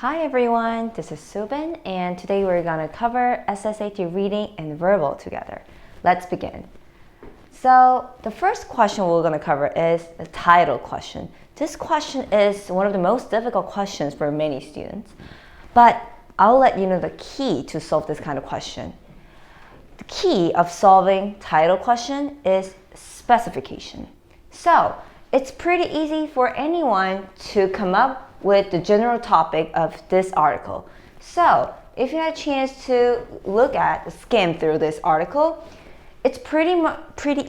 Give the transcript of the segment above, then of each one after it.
Hi everyone, this is Subin and today we're going to cover SSAT Reading and Verbal together. Let's begin. So the first question we're going to cover is the title question. This question is one of the most difficult questions for many students, but I'll let you know the key to solve this kind of question. The key of solving title question is specification. So it's pretty easy for anyone to come up with the general topic of this article. So if you had a chance to skim through this article, it's pretty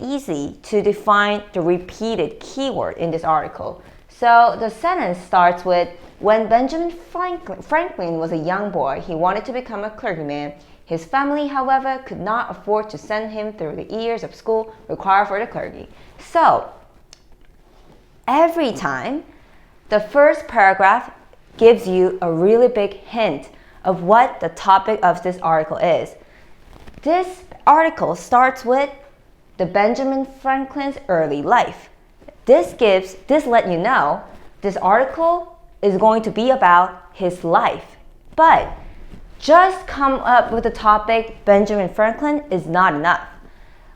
easy to define the repeated keyword in this article. So the sentence starts with, when Benjamin Franklin was a young boy, he wanted to become a clergyman. His family, however, could not afford to send him through the years of school required for the clergy. So every time, the first paragraph gives you a really big hint of what the topic of this article is. This article starts with the Benjamin Franklin's early life. This let you know this article is going to be about his life. But just come up with the topic Benjamin Franklin is not enough.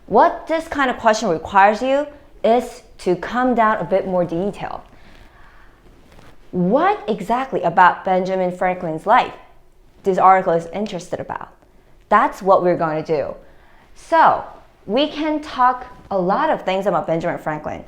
What this kind of question requires you is to come down a bit more detailed. What exactly about Benjamin Franklin's life this article is interested about? That's what we're going to do. So we can talk a lot of things about Benjamin Franklin.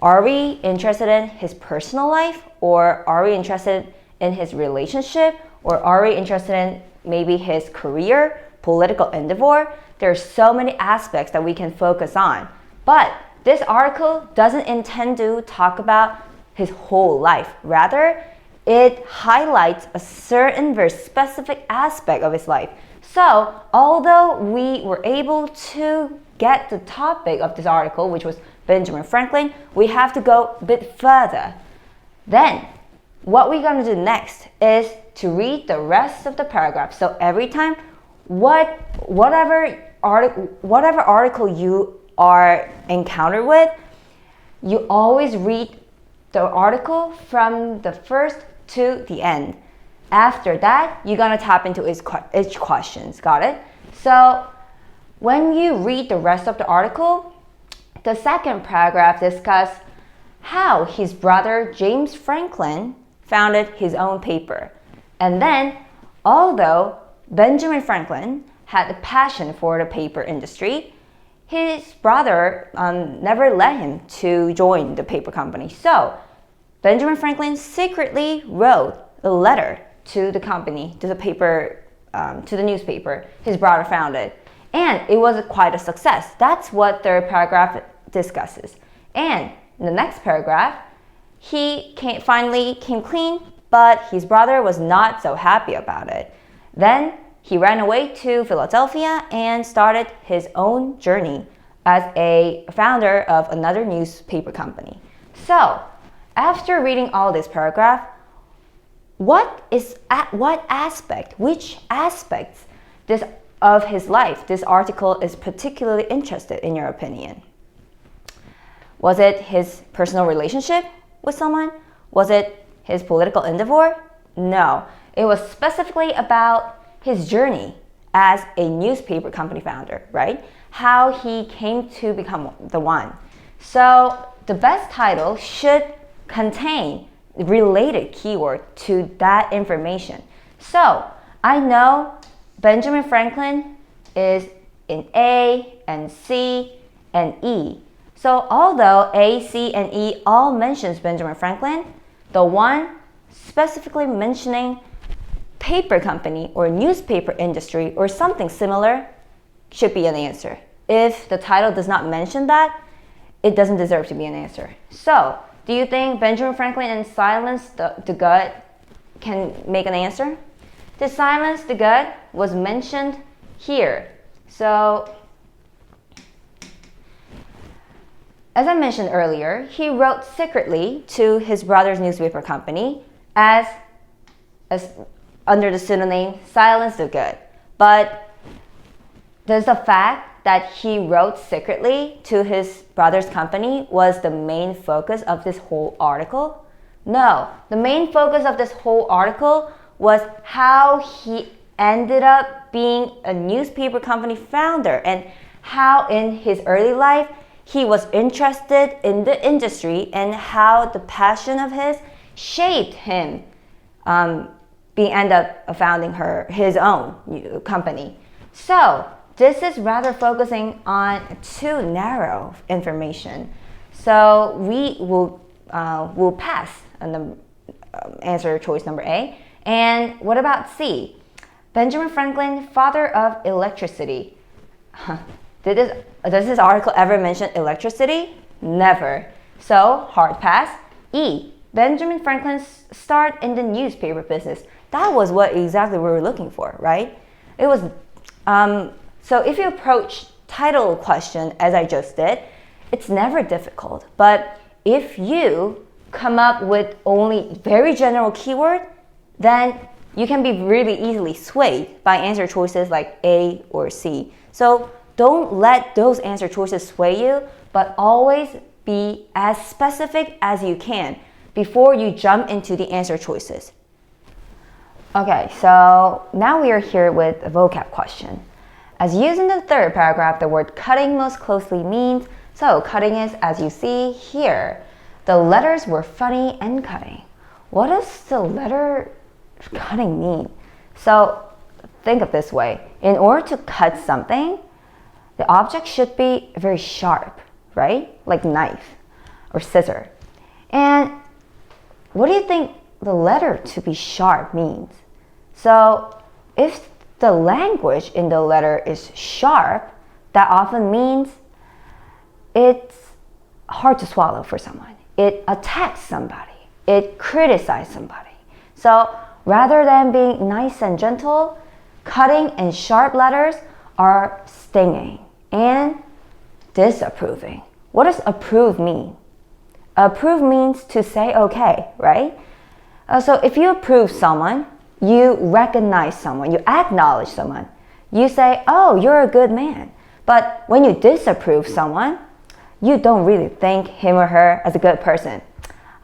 Are we interested in his personal life, or are we interested in his relationship, or are we interested in maybe his career, political endeavor? There are so many aspects that we can focus on. But this article doesn't intend to talk about his whole life. Rather, it highlights a certain very specific aspect of his life. So, although we were able to get the topic of this article, which was Benjamin Franklin, we have to go a bit further. Then, what we're going to do next is to read the rest of the paragraph. So every time, whatever article you are encountered with, you always read the article from the first to the end. After that, you're going to tap into each questions. Got it? So when you read the rest of the article, the second paragraph discusses how his brother James Franklin founded his own paper. And then, although Benjamin Franklin had a passion for the paper industry, his brother never let him to join the paper company. So Benjamin Franklin secretly wrote a letter to the company, to the newspaper his brother founded. And it was quite a success. That's what third paragraph discusses. And in the next paragraph, he finally came clean, but his brother was not so happy about it. Then he ran away to Philadelphia and started his own journey as a founder of another newspaper company. So, after reading all this paragraph, which aspects of his life this article is particularly interested in your opinion? Was it his personal relationship with someone? Was it his political endeavor? No, it was specifically about his journey as a newspaper company founder, right? How he came to become the one. So the best title should contain related keyword to that information. So I know Benjamin Franklin is in A and C and E. So although A, C, and E all mentions Benjamin Franklin, the one specifically mentioning paper company or newspaper industry or something similar should be an answer. If the title does not mention that, it doesn't deserve to be an answer. So, do you think Benjamin Franklin and Silence the Good can make an answer? The Silence the Good was mentioned here. So, as I mentioned earlier, he wrote secretly to his brother's newspaper company as under the pseudonym Silence the Good. But does the fact that he wrote secretly to his brother's company was the main focus of this whole article? No, the main focus of this whole article was how he ended up being a newspaper company founder and how in his early life he was interested in the industry and how the passion of his shaped him being end up founding his own company. So this is rather focusing on too narrow information. So we will pass on the answer choice number A. And what about C? Benjamin Franklin, father of electricity. Does this article ever mention electricity? Never. So hard pass. E. Benjamin Franklin's start in the newspaper business. That was what exactly we were looking for, right? It was. So if you approach title question as I just did, it's never difficult. But if you come up with only very general keyword, then you can be really easily swayed by answer choices like A or C. So don't let those answer choices sway you, but always be as specific as you can before you jump into the answer choices. Okay, so now we are here with a vocab question. As used in the third paragraph, the word cutting most closely means, so cutting is as you see here. The letters were funny and cutting. What does the letter cutting mean? So think of this way. In order to cut something, the object should be very sharp, right? Like knife or scissor. And what do you think the letter to be sharp means? So if the language in the letter is sharp, that often means it's hard to swallow for someone. It attacks somebody. It criticizes somebody. So rather than being nice and gentle, cutting and sharp letters are stinging and disapproving. What does approve mean? Approve means to say okay, right? So if you approve someone, you recognize someone, you acknowledge someone. You say, oh, you're a good man. But when you disapprove someone, you don't really think him or her as a good person.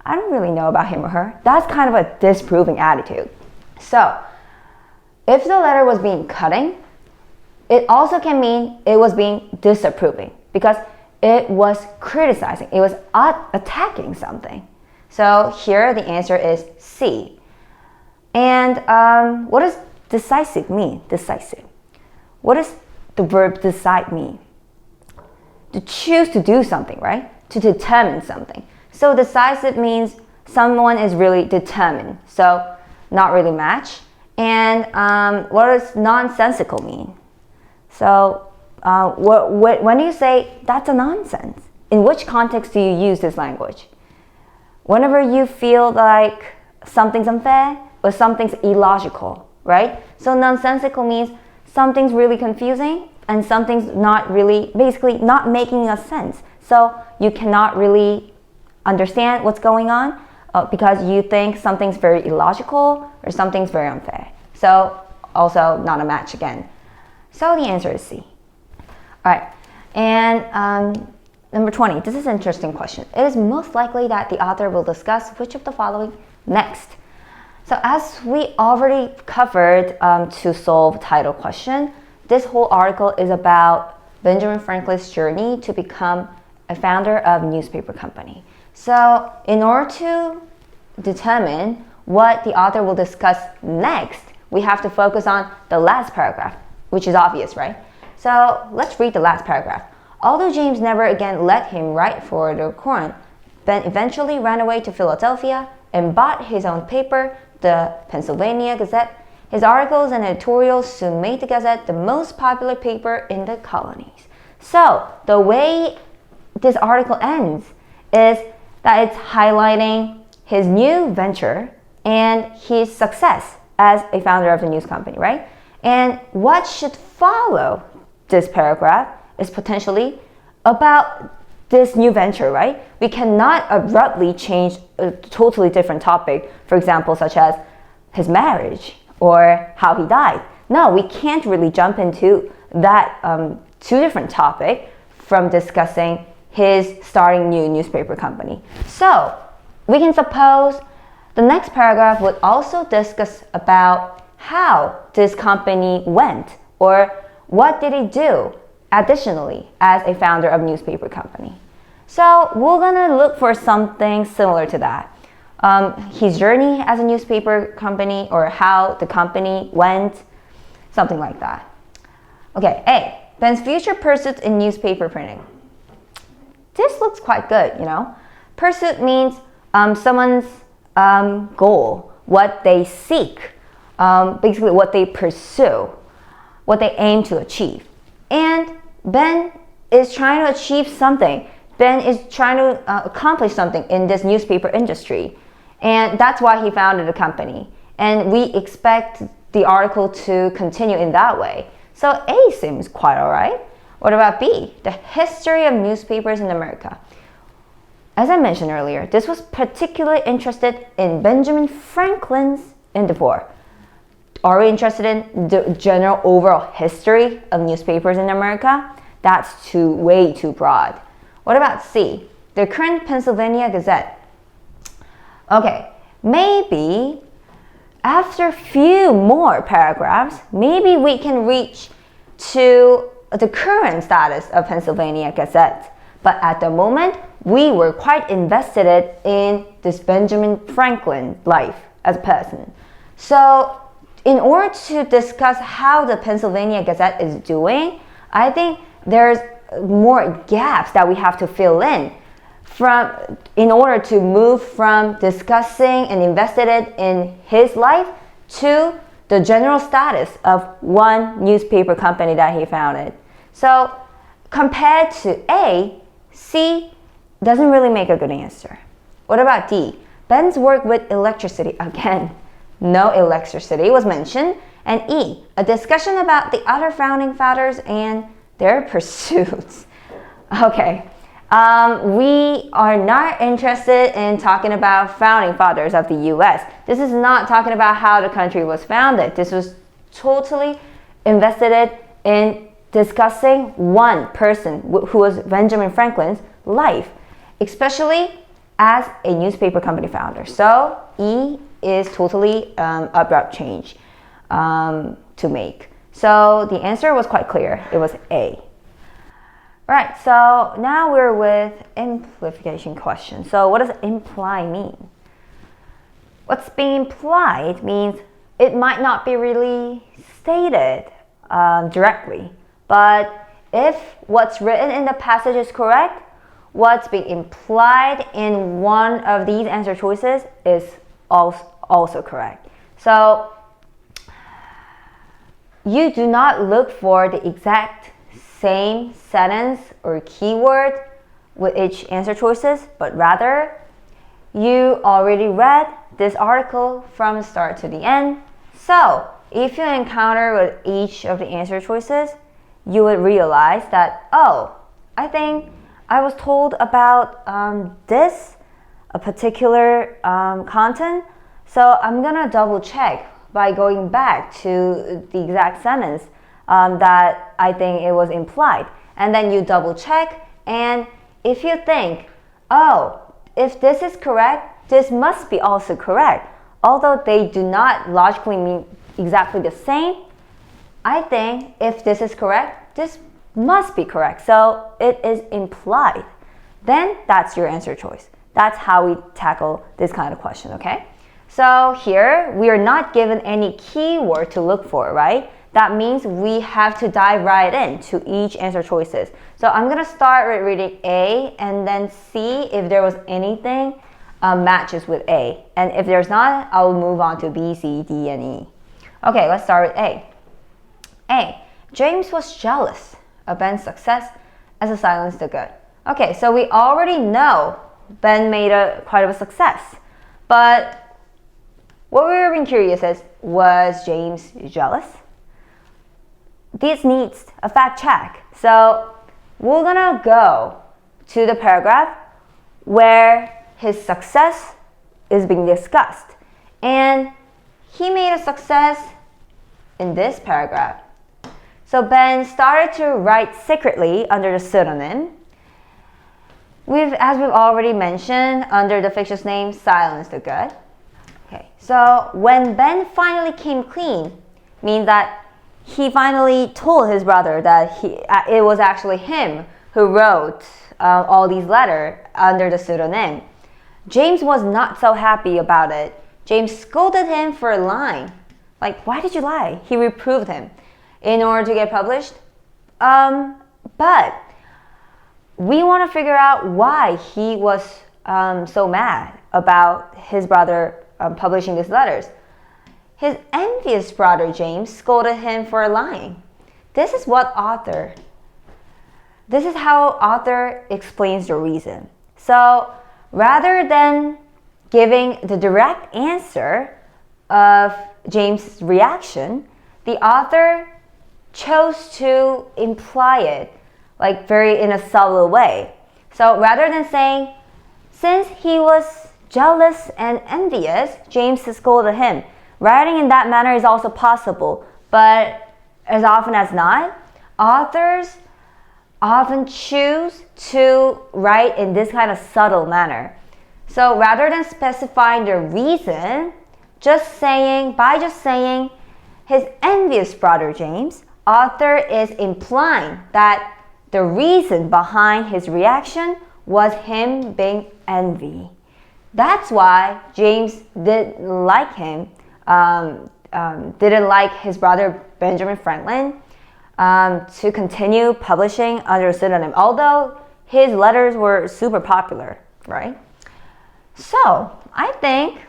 I don't really know about him or her. That's kind of a disproving attitude. So if the letter was being cutting, it also can mean it was being disapproving because it was criticizing. It was attacking something. So here the answer is C. And what does decisive mean? Decisive. What does the verb decide mean? To choose to do something, right? To determine something. So decisive means someone is really determined. So not really match. And what does nonsensical mean? So when you say that's a nonsense, in which context do you use this language? Whenever you feel like something's unfair or something's illogical, right? So nonsensical means something's really confusing and something's not really, basically not making a sense. So you cannot really understand what's going on because you think something's very illogical or something's very unfair. So also not a match again. So the answer is C. All right, and number 20, this is an interesting question. It is most likely that the author will discuss which of the following next. So as we already covered to solve title question, this whole article is about Benjamin Franklin's journey to become a founder of a newspaper company. So in order to determine what the author will discuss next, we have to focus on the last paragraph, which is obvious, right? So let's read the last paragraph. Although James never again let him write for the Courant, Ben eventually ran away to Philadelphia and bought his own paper, the Pennsylvania Gazette. His articles and editorials soon made the Gazette the most popular paper in the colonies. So the way this article ends is that it's highlighting his new venture and his success as a founder of the news company, right? And what should follow this paragraph is potentially about this new venture, right? We cannot abruptly change a totally different topic, for example, such as his marriage or how he died. No, we can't really jump into that two different topic from discussing his starting new newspaper company. So we can suppose The next paragraph would also discuss about how this company went or what did he do additionally as a founder of newspaper company. So we're gonna look for something similar to that. His journey as a newspaper company or how the company went, something like that. Okay, A, Ben's future pursuit in newspaper printing. This looks quite good, you know. Pursuit means someone's goal, what they seek, basically what they pursue, what they aim to achieve. And Ben is trying to achieve something. Ben is trying to accomplish something in this newspaper industry. And that's why he founded a company. And we expect the article to continue in that way. So A seems quite all right. What about B? The history of newspapers in America. As I mentioned earlier, this was particularly interested in Benjamin Franklin's endeavor. Are we interested in the general overall history of newspapers in America? That's way too broad. What about C? The current Pennsylvania Gazette. Okay, maybe after a few more paragraphs, maybe we can reach to the current status of Pennsylvania Gazette. But at the moment, we were quite invested in this Benjamin Franklin life as a person. So in order to discuss how the Pennsylvania Gazette is doing, I think there's more gaps that we have to fill in order to move from discussing and invested in his life to the general status of one newspaper company that he founded. So compared to A, C doesn't really make a good answer. What about D? Ben's work with electricity. Again, no electricity was mentioned. And E, a discussion about the other founding fathers and their pursuits. Okay, we are not interested in talking about founding fathers of the US. This is not talking about how the country was founded. This was totally invested in discussing one person who was Benjamin Franklin's life, especially as a newspaper company founder. So E is totally abrupt change to make. So the answer was quite clear. It was A. Right, so now we're with implication question. So what does imply mean? What's being implied means it might not be really stated directly, but if what's written in the passage is correct, what's being implied in one of these answer choices is also correct. So you do not look for the exact same sentence or keyword with each answer choices, but rather you already read this article from the start to the end. So if you encounter with each of the answer choices, you would realize that, oh, I think I was told about a particular content, so I'm gonna double check by going back to the exact sentence that I think it was implied. And then you double check, and if you think, oh, if this is correct, this must be also correct. Although they do not logically mean exactly the same, I think if this is correct, this must be correct. So it is implied. Then that's your answer choice. That's how we tackle this kind of question, okay? So here, we are not given any keyword to look for, right? That means we have to dive right into each answer choices. So I'm gonna start with reading A and then see if there was anything matches with A. And if there's not, I'll move on to B, C, D, and E. Okay, let's start with A. A, James was jealous of Ben's success as a silence the good. Okay, so we already know Ben made quite of a success. But what we were being curious is, was James jealous? This needs a fact check. So we're gonna go to the paragraph where his success is being discussed. And he made a success in this paragraph. So Ben started to write secretly under the pseudonym. As we've already mentioned, under the fictitious name Silence the Good. So when Ben finally came clean, means that he finally told his brother that it was actually him who wrote all these letters under the pseudonym. James was not so happy about it. James scolded him for lying. Like, why did you lie? He reproved him in order to get published. But we want to figure out why he was so mad about his brother publishing these letters. His envious brother James scolded him for lying. This is how author explains the reason. So rather than giving the direct answer of James' reaction, the author chose to imply it like very in a subtle way. So rather than saying, since he was jealous and envious, James scolded him. Writing in that manner is also possible, but as often as not, authors often choose to write in this kind of subtle manner. So rather than specifying the reason, by just saying his envious brother James, author is implying that the reason behind his reaction was him being envy. That's why James didn't like his brother Benjamin Franklin to continue publishing under a pseudonym, although his letters were super popular, right? So I think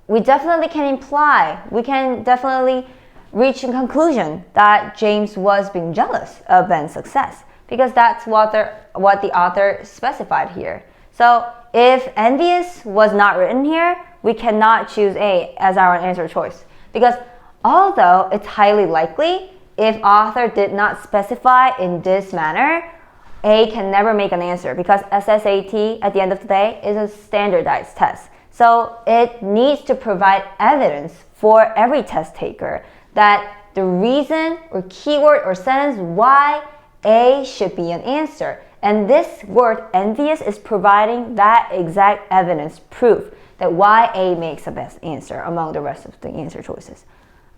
we can definitely reach a conclusion that James was being jealous of Ben's success, because that's what the author specified here. So if envious was not written here, we cannot choose A as our answer choice, because although it's highly likely, if author did not specify in this manner, A can never make an answer, because SSAT at the end of the day is a standardized test. So it needs to provide evidence for every test taker that the reason or keyword or sentence why A should be an answer. And this word envious is providing that exact evidence, proof that why A makes the best answer among the rest of the answer choices.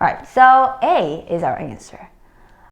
Alright, so A is our answer.